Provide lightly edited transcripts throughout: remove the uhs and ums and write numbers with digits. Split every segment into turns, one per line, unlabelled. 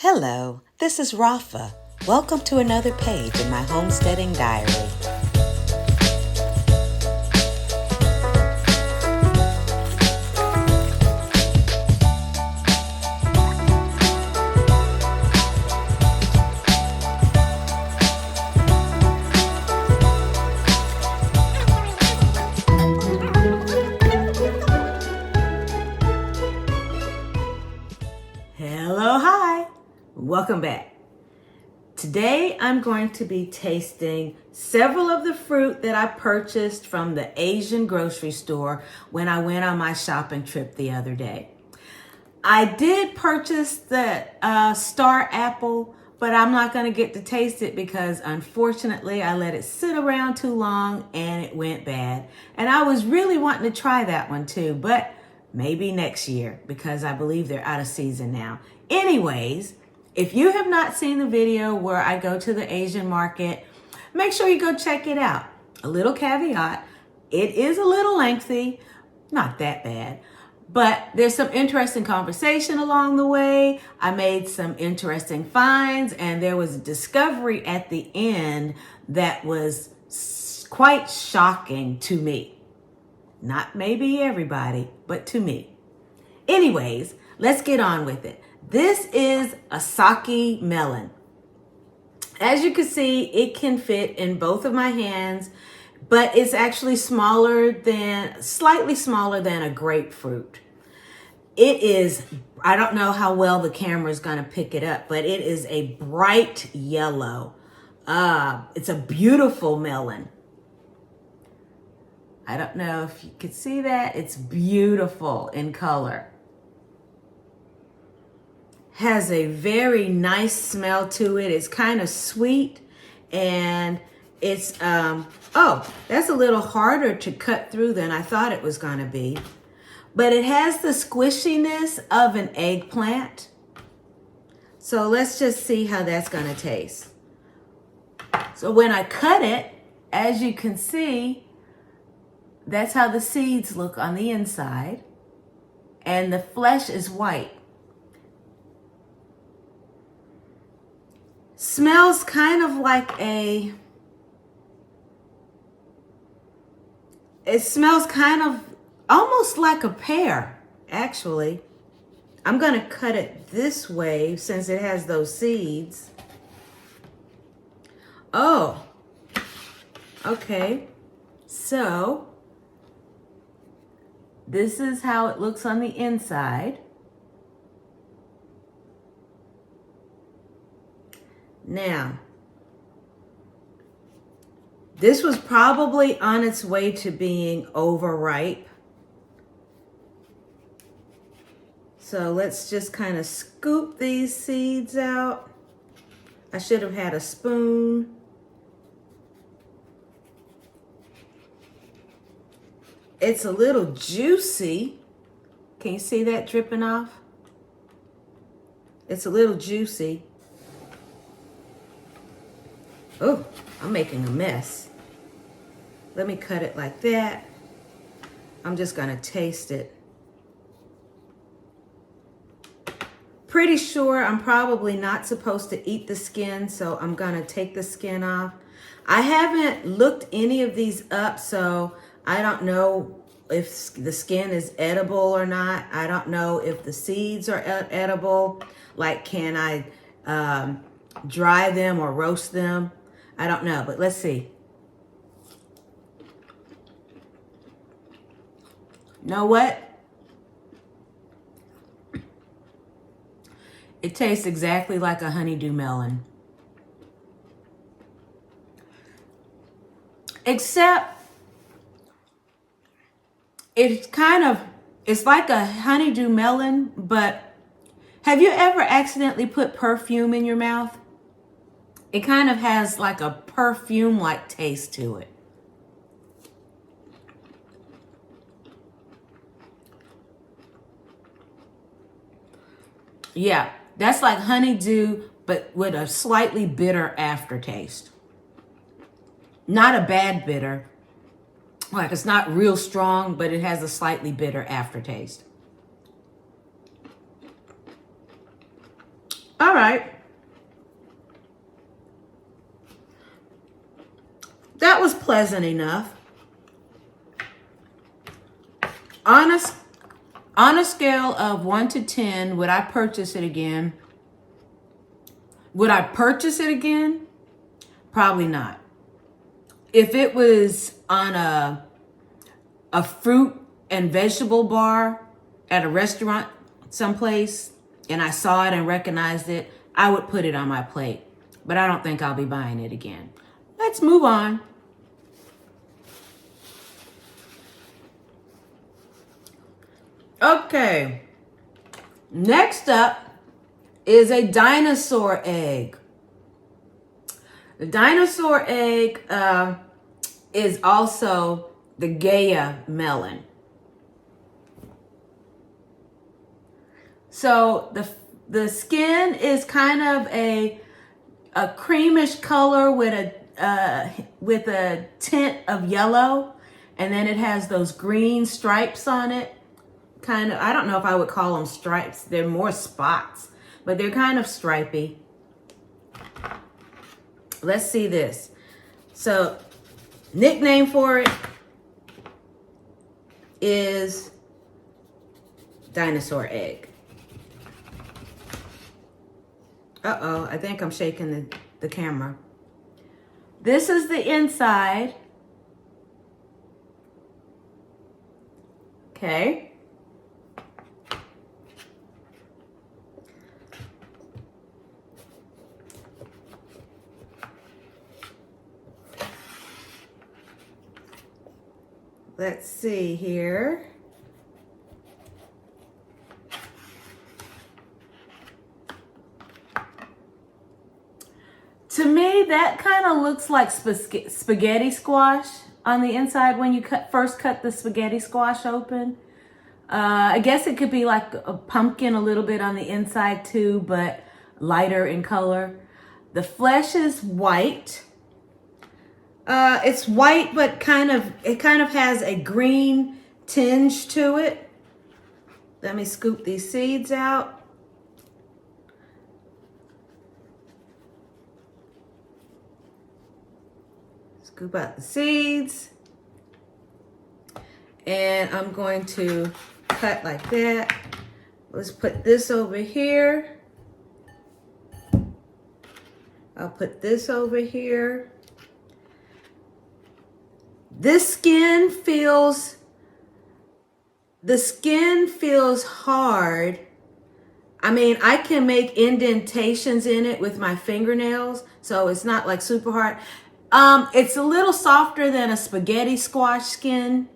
Hello, this is Rafa. Welcome to another page in my homesteading diary. Hello, hi. Welcome back. Today I'm going to be tasting several of the fruit that I purchased from the Asian grocery store when I went on my shopping trip the other day. I did purchase the star apple, but I'm not going to get to taste it because unfortunately I let it sit around too long and it went bad. And I was really wanting to try that one too, but maybe next year because I believe they're out of season now. Anyways, if you have not seen the video where I go to the Asian market, make sure you go check it out. A little caveat, it is a little lengthy, not that bad, but there's some interesting conversation along the way. I made some interesting finds and there was a discovery at the end that was quite shocking to me. Not maybe everybody, but to me. Anyways, let's get on with it. This is Asaki melon. As you can see, it can fit in both of my hands, but it's actually slightly smaller than a grapefruit. It is, I don't know how well the camera is going to pick it up, but it is a bright yellow. It's a beautiful melon. I don't know if you could see that. It's beautiful in color. Has a very nice smell to it. It's kind of sweet and it's, that's a little harder to cut through than I thought it was going to be. But it has the squishiness of an eggplant. So let's just see how that's going to taste. So when I cut it, as you can see, that's how the seeds look on the inside. And the flesh is white. Smells kind of like it smells kind of almost like a pear, actually. I'm going to cut it this way since it has those seeds. Oh, okay. So this is how it looks on the inside. Now, this was probably on its way to being overripe. So let's just kind of scoop these seeds out. I should have had a spoon. It's a little juicy. Can you see that dripping off? It's a little juicy. Oh, I'm making a mess. Let me cut it like that. I'm just gonna taste it. Pretty sure I'm probably not supposed to eat the skin, so I'm gonna take the skin off. I haven't looked any of these up, so I don't know if the skin is edible or not. I don't know if the seeds are edible. Like, can I dry them or roast them? I don't know, but let's see. Know what? It tastes exactly like a honeydew melon. Except it's like a honeydew melon, but have you ever accidentally put perfume in your mouth? It kind of has like a perfume-like taste to it. Yeah, that's like honeydew, but with a slightly bitter aftertaste. Not a bad bitter. Like, it's not real strong, but it has a slightly bitter aftertaste. All right. That was pleasant enough. On a scale of 1 to 10, would I purchase it again? Would I purchase it again? Probably not. If it was on a fruit and vegetable bar at a restaurant someplace and I saw it and recognized it, I would put it on my plate. But I don't think I'll be buying it again. Let's move on. Okay. Next up is a dinosaur egg. The dinosaur egg is also the Gaya melon. So the skin is kind of a creamish color with a tint of yellow, and then it has those green stripes on it. Kind of, I don't know if I would call them stripes. They're more spots, but they're kind of stripy. Let's see this. So, nickname for it is dinosaur egg. Uh-oh, I think I'm shaking the camera. This is the inside. Okay. Let's see here. To me, that kind of looks like spaghetti squash on the inside when you first cut the spaghetti squash open. I guess it could be like a pumpkin a little bit on the inside too, but lighter in color. The flesh is white. It's white, but it kind of has a green tinge to it. Let me scoop these seeds out. Scoop out the seeds. And I'm going to cut like that. Let's put this over here. I'll put this over here. The skin feels hard. I mean, I can make indentations in it with my fingernails, so it's not like super hard. It's a little softer than a spaghetti squash skin.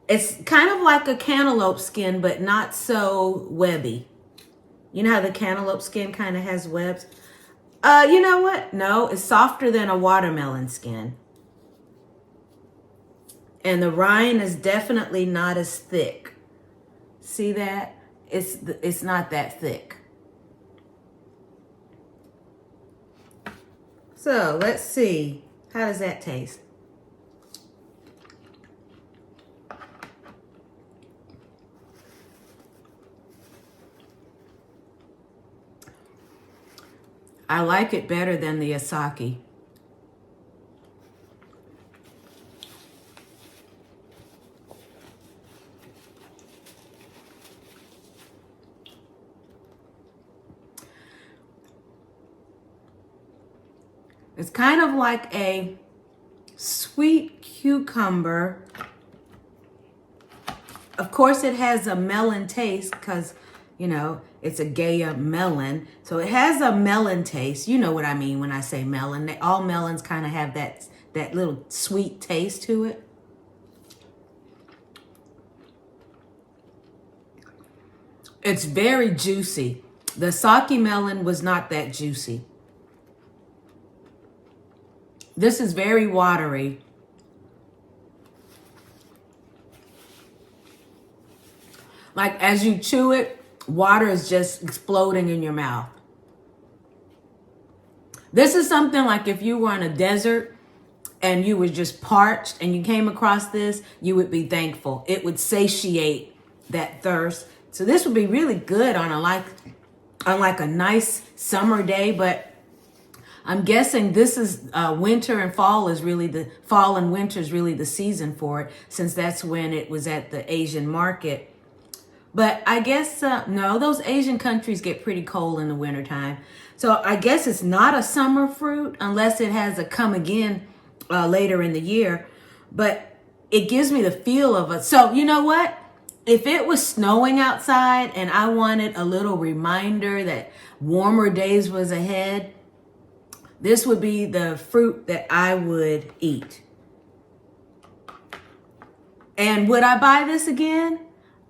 It's kind of like a cantaloupe skin, but not so webby. You know how the cantaloupe skin kind of has webs? You know what? No, it's softer than a watermelon skin. And the rind is definitely not as thick. See that? It's not that thick. So let's see. How does that taste? I like it better than the Asaki. It's kind of like a sweet cucumber. Of course, it has a melon taste because, you know, it's a Gaya melon. So it has a melon taste. You know what I mean when I say melon. All melons kind of have that little sweet taste to it. It's very juicy. The Asaki melon was not that juicy. This is very watery. Like as you chew it, water is just exploding in your mouth. This is something like if you were in a desert and you were just parched and you came across this, you would be thankful. It would satiate that thirst. So this would be really good on a nice summer day, but I'm guessing this is winter and fall and winter is really the season for it, since that's when it was at the Asian market. But I guess, no, those Asian countries get pretty cold in the wintertime. So I guess it's not a summer fruit unless it has a come again later in the year. But it gives me the feel of it. So you know what? If it was snowing outside and I wanted a little reminder that warmer days was ahead, this would be the fruit that I would eat. And would I buy this again?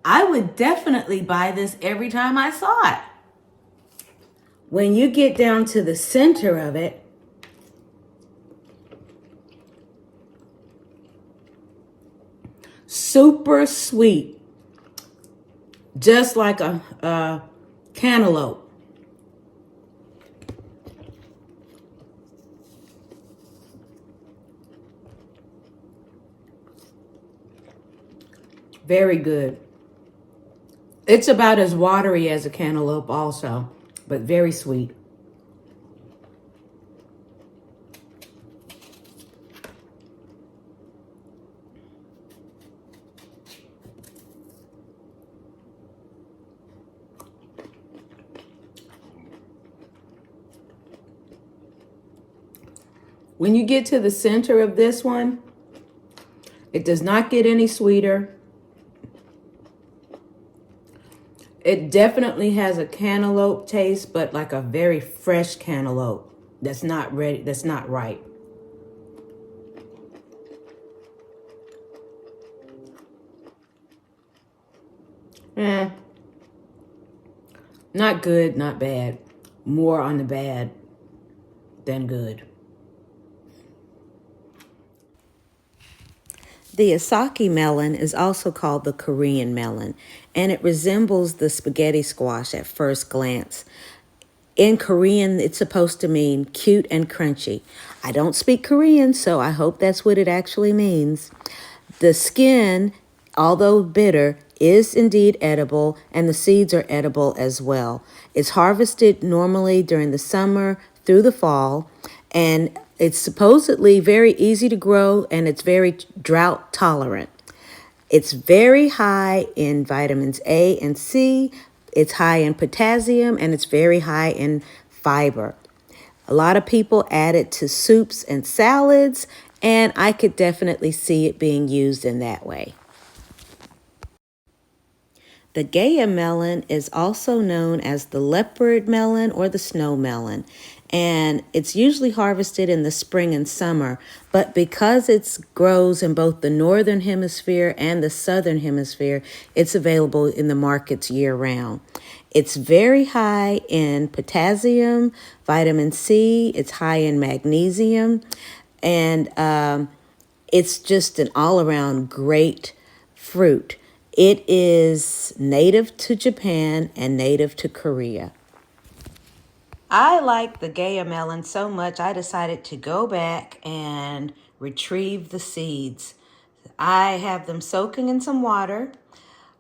I would definitely buy this every time I saw it. When you get down to the center of it, super sweet, just like a cantaloupe. Very good. It's about as watery as a cantaloupe also, but very sweet. When you get to the center of this one, it does not get any sweeter. It definitely has a cantaloupe taste, but like a very fresh cantaloupe that's not ready, that's not ripe. Not good, not bad. More on the bad than good. The Asaki melon is also called the Korean melon, and it resembles the spaghetti squash at first glance. In Korean, it's supposed to mean cute and crunchy. I don't speak Korean, so I hope that's what it actually means. The skin, although bitter, is indeed edible, and the seeds are edible as well. It's harvested normally during the summer through the fall, and it's supposedly very easy to grow, and it's very drought tolerant. It's very high in vitamins A and C. It's high in potassium, and it's very high in fiber. A lot of people add it to soups and salads, and I could definitely see it being used in that way. The Gaya melon is also known as the leopard melon or the snow melon, and it's usually harvested in the spring and summer, but because it grows in both the northern hemisphere and the southern hemisphere, it's available in the markets year-round. It's very high in potassium, vitamin C, it's high in magnesium, and it's just an all-around great fruit. It is native to Japan and native to Korea. I like the Gaya melon so much, I decided to go back and retrieve the seeds. I have them soaking in some water.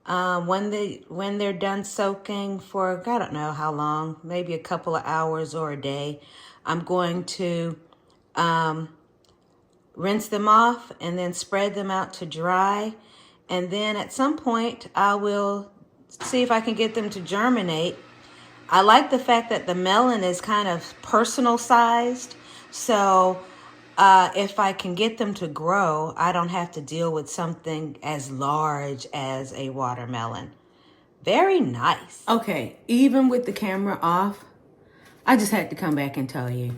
When they're done soaking for, I don't know how long, maybe a couple of hours or a day, I'm going to rinse them off and then spread them out to dry. And then at some point, I will see if I can get them to germinate. I like the fact that the melon is kind of personal sized. So if I can get them to grow, I don't have to deal with something as large as a watermelon. Very nice. Okay, even with the camera off, I just had to come back and tell you,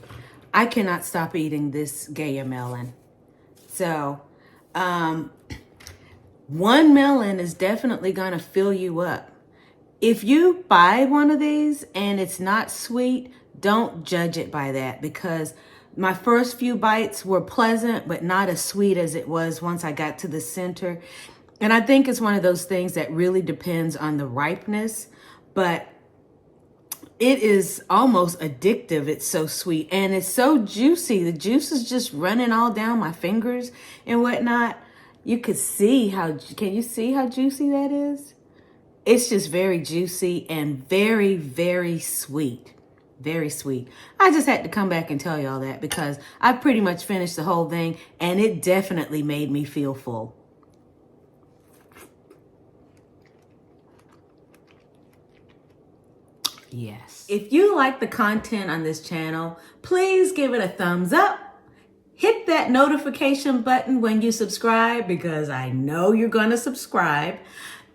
I cannot stop eating this Gaya melon. So, one melon is definitely going to fill you up. If you buy one of these and it's not sweet, don't judge it by that, because my first few bites were pleasant, but not as sweet as it was once I got to the center. And I think it's one of those things that really depends on the ripeness, but it is almost addictive. It's so sweet and it's so juicy. The juice is just running all down my fingers and whatnot. You could see can you see how juicy that is? It's just very juicy and very, very sweet. Very sweet. I just had to come back and tell y'all that because I pretty much finished the whole thing and it definitely made me feel full. Yes. If you like the content on this channel, please give it a thumbs up. Hit that notification button when you subscribe because I know you're going to subscribe,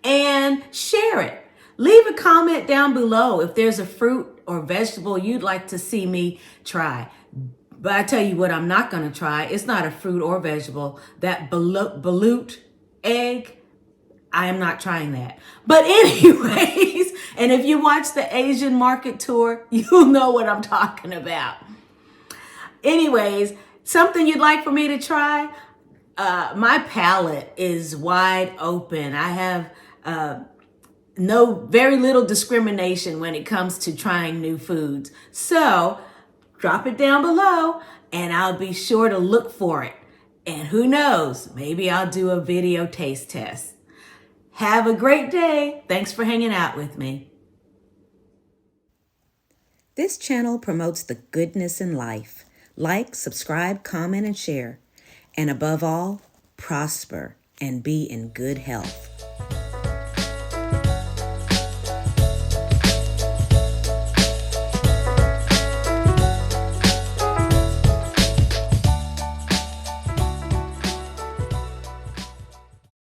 and share it. Leave a comment down below if there's a fruit or vegetable you'd like to see me try. But I tell you what I'm not going to try. It's not a fruit or vegetable. That balut egg, I am not trying that. But anyways, and if you watch the Asian market tour, you'll know what I'm talking about. Anyways, something you'd like for me to try? My palate is wide open. I have very little discrimination when it comes to trying new foods. So drop it down below and I'll be sure to look for it. And who knows, maybe I'll do a video taste test. Have a great day. Thanks for hanging out with me. This channel promotes the goodness in life. Like, subscribe, comment, and share. And above all, prosper and be in good health.